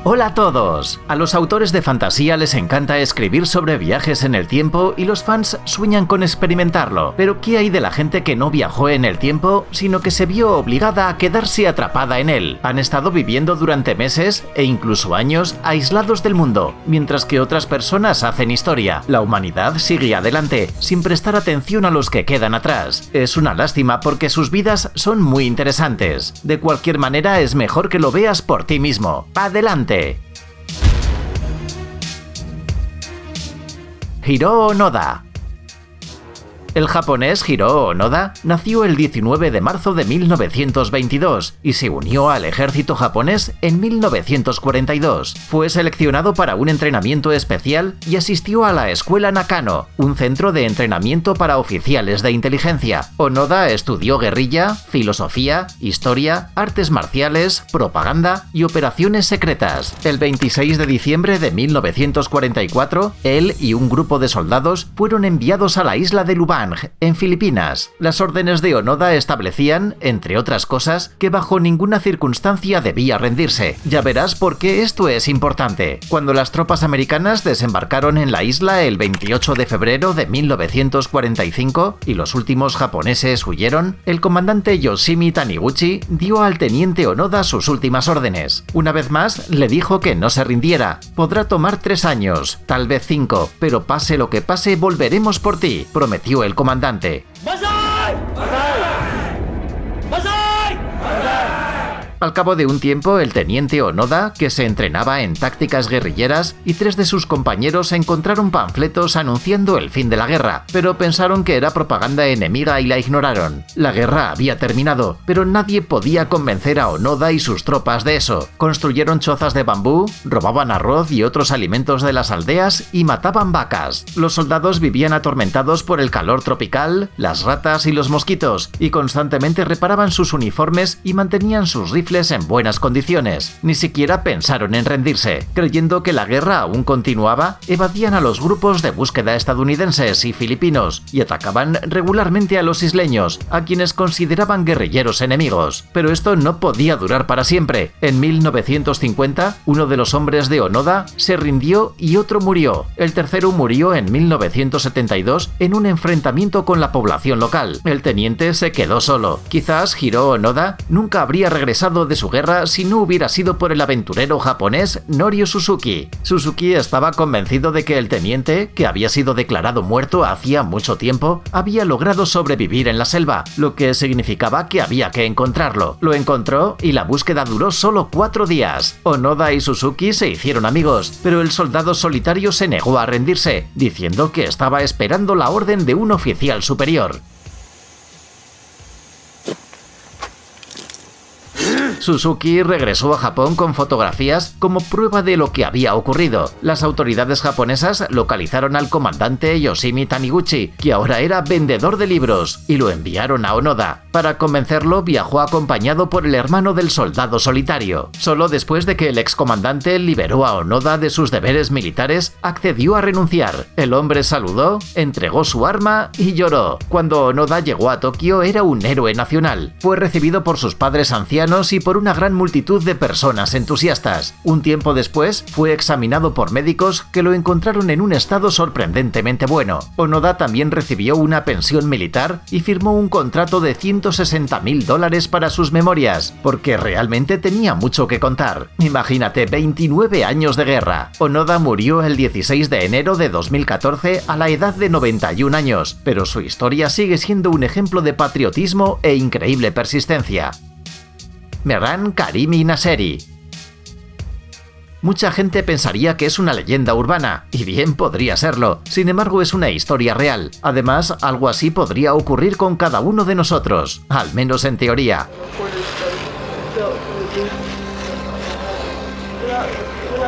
Hola a todos. A los autores de fantasía les encanta escribir sobre viajes en el tiempo y los fans sueñan con experimentarlo. Pero ¿qué hay de la gente que no viajó en el tiempo, sino que se vio obligada a quedarse atrapada en él? Han estado viviendo durante meses e incluso años aislados del mundo, mientras que otras personas hacen historia. La humanidad sigue adelante, sin prestar atención a los que quedan atrás. Es una lástima porque sus vidas son muy interesantes. De cualquier manera, es mejor que lo veas por ti mismo. ¡Adelante! Hiro Onoda. El japonés Hiro Onoda nació el 19 de marzo de 1922 y se unió al ejército japonés en 1942. Fue seleccionado para un entrenamiento especial y asistió a la Escuela Nakano, un centro de entrenamiento para oficiales de inteligencia. Onoda estudió guerrilla, filosofía, historia, artes marciales, propaganda y operaciones secretas. El 26 de diciembre de 1944, él y un grupo de soldados fueron enviados a la isla de Lubang, en Filipinas. Las órdenes de Onoda establecían, entre otras cosas, que bajo ninguna circunstancia debía rendirse. Ya verás por qué esto es importante. Cuando las tropas americanas desembarcaron en la isla el 28 de febrero de 1945 y los últimos japoneses huyeron, el comandante Yoshimi Taniguchi dio al teniente Onoda sus últimas órdenes. Una vez más, le dijo que no se rindiera. Podrá tomar 3 años, tal vez 5, pero pase lo que pase, volveremos por ti, prometió el comandante. ¡Banzai! ¡Banzai! Al cabo de un tiempo, el teniente Onoda, que se entrenaba en tácticas guerrilleras, y 3 de sus compañeros encontraron panfletos anunciando el fin de la guerra, pero pensaron que era propaganda enemiga y la ignoraron. La guerra había terminado, pero nadie podía convencer a Onoda y sus tropas de eso. Construyeron chozas de bambú, robaban arroz y otros alimentos de las aldeas y mataban vacas. Los soldados vivían atormentados por el calor tropical, las ratas y los mosquitos, y constantemente reparaban sus uniformes y mantenían sus rifles en buenas condiciones. Ni siquiera pensaron en rendirse. Creyendo que la guerra aún continuaba, evadían a los grupos de búsqueda estadounidenses y filipinos y atacaban regularmente a los isleños, a quienes consideraban guerrilleros enemigos. Pero esto no podía durar para siempre. En 1950, uno de los hombres de Onoda se rindió y otro murió. El tercero murió en 1972 en un enfrentamiento con la población local. El teniente se quedó solo. Quizás Hiro Onoda nunca habría regresado de su guerra si no hubiera sido por el aventurero japonés Norio Suzuki. Suzuki estaba convencido de que el teniente, que había sido declarado muerto hacía mucho tiempo, había logrado sobrevivir en la selva, lo que significaba que había que encontrarlo. Lo encontró y la búsqueda duró solo 4 días. Onoda y Suzuki se hicieron amigos, pero el soldado solitario se negó a rendirse, diciendo que estaba esperando la orden de un oficial superior. Suzuki regresó a Japón con fotografías como prueba de lo que había ocurrido. Las autoridades japonesas localizaron al comandante Yoshimi Taniguchi, que ahora era vendedor de libros, y lo enviaron a Onoda. Para convencerlo, viajó acompañado por el hermano del soldado solitario. Solo después de que el excomandante liberó a Onoda de sus deberes militares, accedió a renunciar. El hombre saludó, entregó su arma y lloró. Cuando Onoda llegó a Tokio, era un héroe nacional. Fue recibido por sus padres ancianos y por una gran multitud de personas entusiastas. Un tiempo después, fue examinado por médicos que lo encontraron en un estado sorprendentemente bueno. Onoda también recibió una pensión militar y firmó un contrato de $160.000 para sus memorias, porque realmente tenía mucho que contar. Imagínate, 29 años de guerra. Onoda murió el 16 de enero de 2014 a la edad de 91 años, pero su historia sigue siendo un ejemplo de patriotismo e increíble persistencia. Mehran Karimi Nasseri. Mucha gente pensaría que es una leyenda urbana, y bien podría serlo. Sin embargo, es una historia real. Además, algo así podría ocurrir con cada uno de nosotros, al menos en teoría. We're not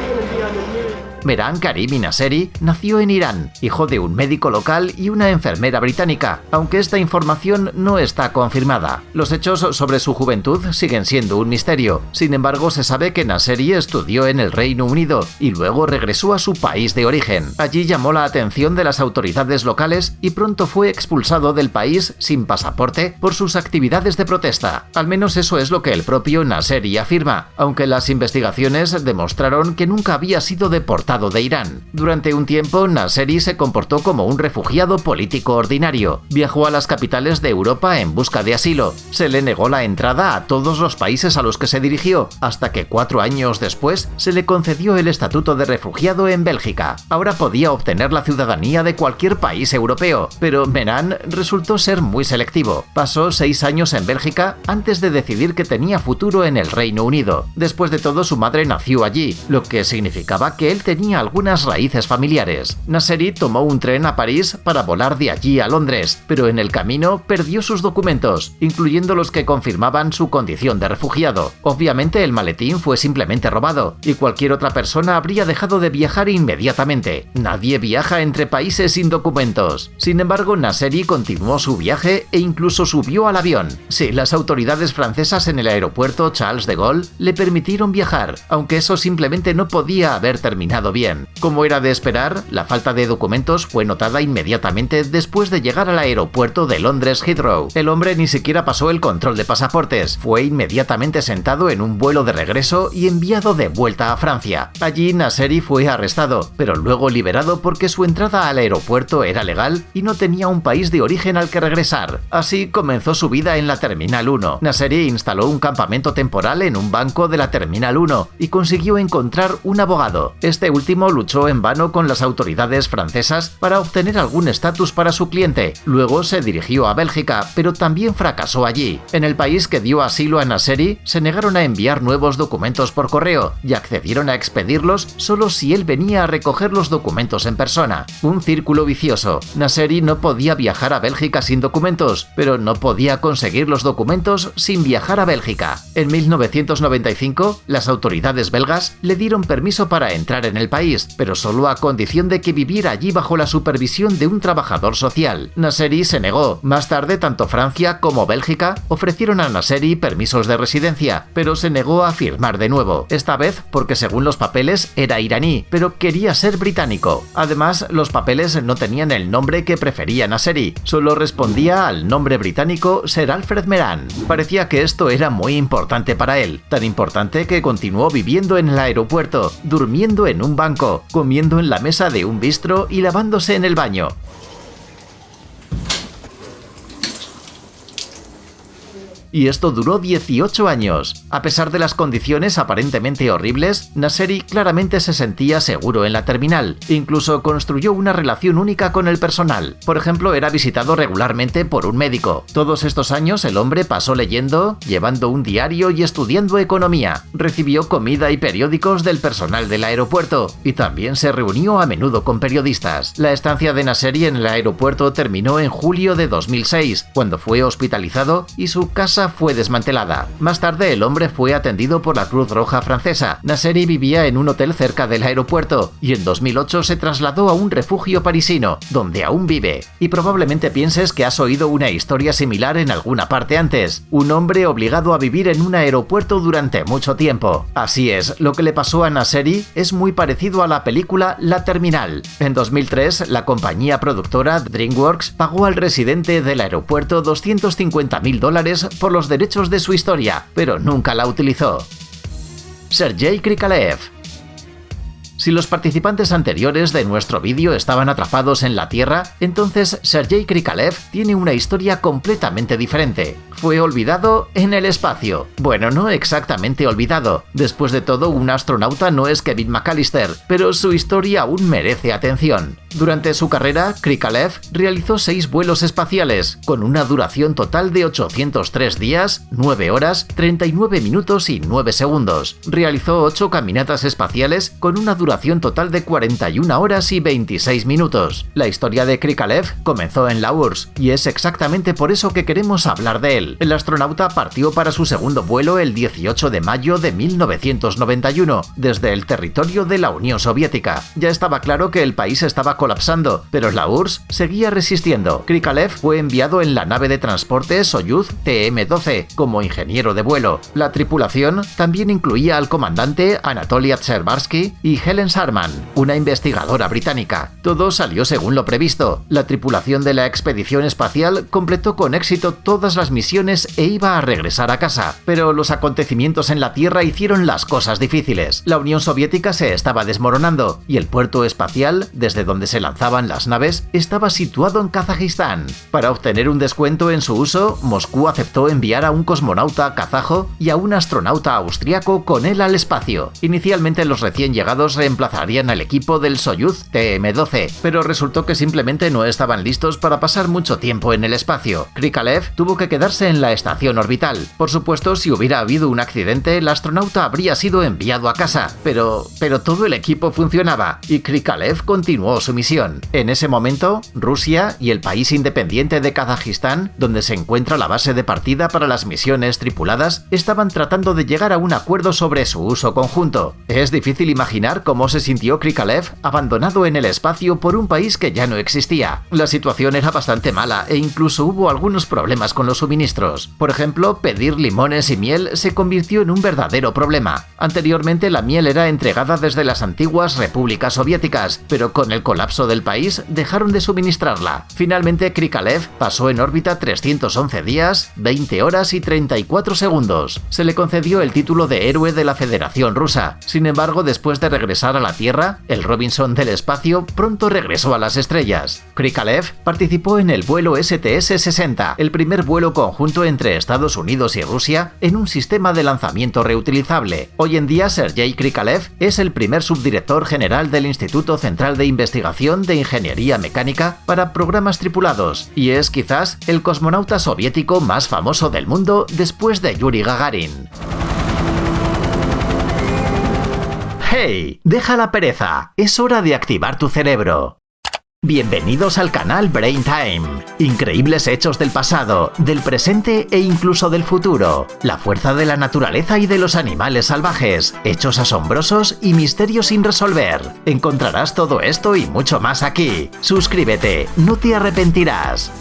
gonna be on the news. Mehran Karimi Nasseri nació en Irán, hijo de un médico local y una enfermera británica, aunque esta información no está confirmada. Los hechos sobre su juventud siguen siendo un misterio. Sin embargo, se sabe que Nasseri estudió en el Reino Unido y luego regresó a su país de origen. Allí llamó la atención de las autoridades locales y pronto fue expulsado del país sin pasaporte por sus actividades de protesta. Al menos eso es lo que el propio Nasseri afirma, aunque las investigaciones demostraron que nunca había sido deportado de Irán. Durante un tiempo, Nasseri se comportó como un refugiado político ordinario. Viajó a las capitales de Europa en busca de asilo. Se le negó la entrada a todos los países a los que se dirigió, hasta que 4 años después se le concedió el estatuto de refugiado en Bélgica. Ahora podía obtener la ciudadanía de cualquier país europeo, pero Mehran resultó ser muy selectivo. Pasó 6 años en Bélgica antes de decidir que tenía futuro en el Reino Unido. Después de todo, su madre nació allí, lo que significaba que él tenía algunas raíces familiares. Nasseri tomó un tren a París para volar de allí a Londres, pero en el camino perdió sus documentos, incluyendo los que confirmaban su condición de refugiado. Obviamente el maletín fue simplemente robado, y cualquier otra persona habría dejado de viajar inmediatamente. Nadie viaja entre países sin documentos. Sin embargo, Nasseri continuó su viaje e incluso subió al avión. Sí, las autoridades francesas en el aeropuerto Charles de Gaulle le permitieron viajar, aunque eso simplemente no podía haber terminado bien. Como era de esperar, la falta de documentos fue notada inmediatamente después de llegar al aeropuerto de Londres Heathrow. El hombre ni siquiera pasó el control de pasaportes. Fue inmediatamente sentado en un vuelo de regreso y enviado de vuelta a Francia. Allí Nasseri fue arrestado, pero luego liberado porque su entrada al aeropuerto era legal y no tenía un país de origen al que regresar. Así comenzó su vida en la Terminal 1. Nasseri instaló un campamento temporal en un banco de la Terminal 1 y consiguió encontrar un abogado. Este último luchó en vano con las autoridades francesas para obtener algún estatus para su cliente. Luego se dirigió a Bélgica, pero también fracasó allí. En el país que dio asilo a Nasseri, se negaron a enviar nuevos documentos por correo y accedieron a expedirlos solo si él venía a recoger los documentos en persona. Un círculo vicioso. Nasseri no podía viajar a Bélgica sin documentos, pero no podía conseguir los documentos sin viajar a Bélgica. En 1995, las autoridades belgas le dieron permiso para entrar en el país, pero solo a condición de que viviera allí bajo la supervisión de un trabajador social. Nasseri se negó. Más tarde, tanto Francia como Bélgica ofrecieron a Nasseri permisos de residencia, pero se negó a firmar de nuevo. Esta vez porque según los papeles era iraní, pero quería ser británico. Además, los papeles no tenían el nombre que prefería Nasseri, solo respondía al nombre británico Sir Alfred Mehran. Parecía que esto era muy importante para él, tan importante que continuó viviendo en el aeropuerto, durmiendo en un banco, comiendo en la mesa de un bistro y lavándose en el baño. Y esto duró 18 años. A pesar de las condiciones aparentemente horribles, Nasseri claramente se sentía seguro en la terminal. Incluso construyó una relación única con el personal. Por ejemplo, era visitado regularmente por un médico. Todos estos años el hombre pasó leyendo, llevando un diario y estudiando economía. Recibió comida y periódicos del personal del aeropuerto y también se reunió a menudo con periodistas. La estancia de Nasseri en el aeropuerto terminó en julio de 2006, cuando fue hospitalizado y su casa fue desmantelada. Más tarde el hombre fue atendido por la Cruz Roja francesa. Nasseri vivía en un hotel cerca del aeropuerto y en 2008 se trasladó a un refugio parisino, donde aún vive. Y probablemente pienses que has oído una historia similar en alguna parte antes. Un hombre obligado a vivir en un aeropuerto durante mucho tiempo. Así es, lo que le pasó a Nasseri es muy parecido a la película La Terminal. En 2003, la compañía productora DreamWorks pagó al residente del aeropuerto $250.000 por los derechos de su historia, pero nunca la utilizó. Sergei Krikalev. Si los participantes anteriores de nuestro vídeo estaban atrapados en la Tierra, entonces Sergei Krikalev tiene una historia completamente diferente. Fue olvidado en el espacio. Bueno, no exactamente olvidado. Después de todo, un astronauta no es Kevin McAllister, pero su historia aún merece atención. Durante su carrera, Krikalev realizó 6 vuelos espaciales, con una duración total de 803 días, 9 horas, 39 minutos y 9 segundos. Realizó 8 caminatas espaciales con una duración total de 41 horas y 26 minutos. La historia de Krikalev comenzó en la URSS, y es exactamente por eso que queremos hablar de él. El astronauta partió para su segundo vuelo el 18 de mayo de 1991, desde el territorio de la Unión Soviética. Ya estaba claro que el país estaba colapsando, pero la URSS seguía resistiendo. Krikalev fue enviado en la nave de transporte Soyuz TM-12 como ingeniero de vuelo. La tripulación también incluía al comandante Anatoly Adserbarsky y Helen Sharman, una investigadora británica. Todo salió según lo previsto. La tripulación de la expedición espacial completó con éxito todas las misiones e iba a regresar a casa, pero los acontecimientos en la Tierra hicieron las cosas difíciles. La Unión Soviética se estaba desmoronando y el puerto espacial, desde donde se lanzaban las naves, estaba situado en Kazajistán. Para obtener un descuento en su uso, Moscú aceptó enviar a un cosmonauta kazajo y a un astronauta austriaco con él al espacio. Inicialmente los recién llegados reemplazarían al equipo del Soyuz TM-12, pero resultó que simplemente no estaban listos para pasar mucho tiempo en el espacio. Krikalev tuvo que quedarse en la estación orbital. Por supuesto, si hubiera habido un accidente, el astronauta habría sido enviado a casa, pero todo el equipo funcionaba y Krikalev continuó su misión. En ese momento, Rusia y el país independiente de Kazajistán, donde se encuentra la base de partida para las misiones tripuladas, estaban tratando de llegar a un acuerdo sobre su uso conjunto. Es difícil imaginar cómo se sintió Krikalev abandonado en el espacio por un país que ya no existía. La situación era bastante mala e incluso hubo algunos problemas con los suministros. Por ejemplo, pedir limones y miel se convirtió en un verdadero problema. Anteriormente la miel era entregada desde las antiguas repúblicas soviéticas, pero con el colapso del país dejaron de suministrarla. Finalmente Krikalev pasó en órbita 311 días, 20 horas y 34 segundos. Se le concedió el título de héroe de la Federación Rusa. Sin embargo, después de regresar a la Tierra, el Robinson del espacio pronto regresó a las estrellas. Krikalev participó en el vuelo STS-60, el primer vuelo conjunto entre Estados Unidos y Rusia en un sistema de lanzamiento reutilizable. Hoy en día, Sergei Krikalev es el primer subdirector general del Instituto Central de Investigación de Ingeniería Mecánica para Programas Tripulados y es quizás el cosmonauta soviético más famoso del mundo después de Yuri Gagarin. ¡Hey! ¡Deja la pereza! Es hora de activar tu cerebro. Bienvenidos al canal Brain Time. Increíbles hechos del pasado, del presente e incluso del futuro. La fuerza de la naturaleza y de los animales salvajes, hechos asombrosos y misterios sin resolver. Encontrarás todo esto y mucho más aquí. Suscríbete, no te arrepentirás.